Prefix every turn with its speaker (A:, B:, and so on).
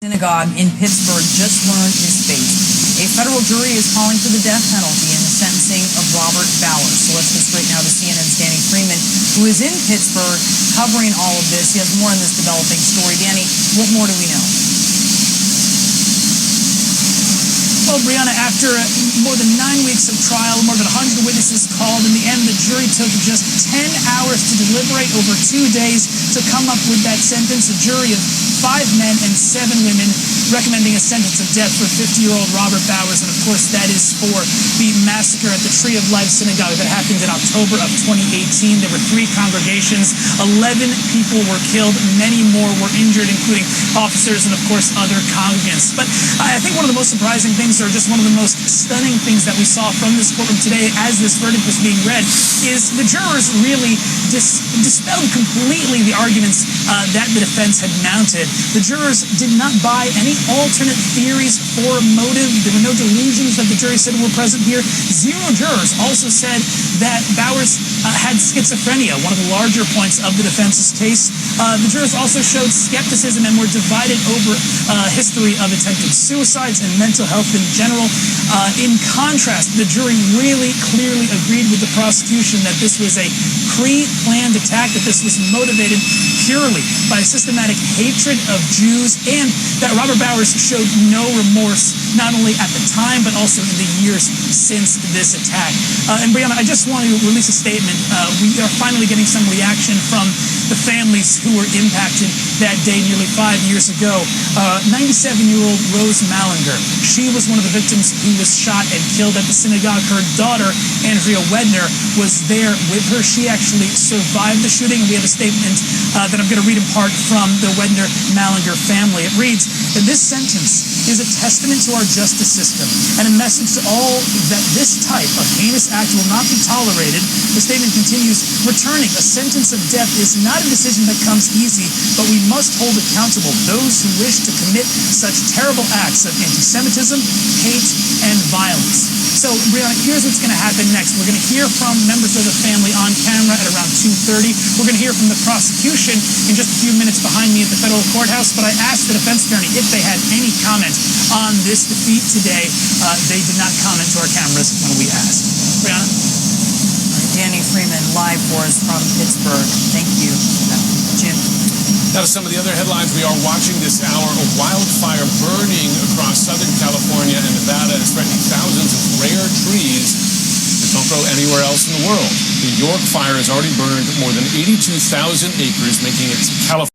A: synagogue in Pittsburgh just learned his fate. A federal jury is calling for the death penalty in the sentencing of Robert Bowers. So let's go straight now to CNN's Danny Freeman, who is in Pittsburgh covering all of this. He has more on this developing story. Danny, what more do we know?
B: Well, Brianna, after more than 9 weeks of trial, more than 100 witnesses called, in the end, the jury took just 10 hours to deliberate over 2 days to come up with that sentence. A jury of 5 men and 7 women recommending a sentence of death for 50-year-old Robert Bowers. And, of course, that is for the massacre at the Tree of Life Synagogue that happened in October of 2018. There were 3 congregations. 11 people were killed. Many more were injured, including officers and, of course, other congregants. But I think one of the most surprising things, or just one of the most stunning things that we saw from this courtroom today as this verdict was being read, is the jurors really dispelled completely the arguments that the defense had mounted. The jurors did not buy any alternate theories for motive. There were no delusions that the jury said were present here. 0 jurors also said that Bowers had schizophrenia, one of the larger points of the defense's case. The jurors also showed skepticism and were divided over history of attempted suicides and mental health in general. In contrast, the jury really clearly agreed with the prosecution that this was a pre-planned attack, that this was motivated purely by systematic hatred of Jews, and that Robert Bowers showed no remorse, not only at the time, but also in the years since this attack. And Brianna, I just want to release a statement. We are finally getting some reaction from the families who were impacted that day nearly 5 years ago. 97-year-old Rose Mallinger, she was one of the victims who was shot and killed at the synagogue. Her daughter, Andrea Wedner, was there with her. She actually survived the shooting. We have a statement that I'm going to read in part from the Wedner-Mallinger family. It reads, "This sentence is a testament to our justice system and a message to all that this type of heinous act will not be tolerated." The statement continues, "Returning a sentence of death is not a decision that comes easy, but we must hold accountable those who wish to commit such terrible acts of anti-Semitism, hate, and violence." So, Brianna, here's what's going to happen next. We're going to hear from members of the family on camera at around 2:30. We're going to hear from the prosecution in just a few minutes behind me at the federal courthouse. But I asked the defense attorney if they had any comment on this defeat today. They did not comment to our cameras when we asked. Brianna?
A: Danny Freeman, live for us from Pittsburgh. Thank you, Jim.
C: Now to some of the other headlines we are watching this hour. A wildfire burning across Southern California and Nevada is threatening thousands of rare trees that don't grow anywhere else in the world. The York fire has already burned more than 82,000 acres, making it California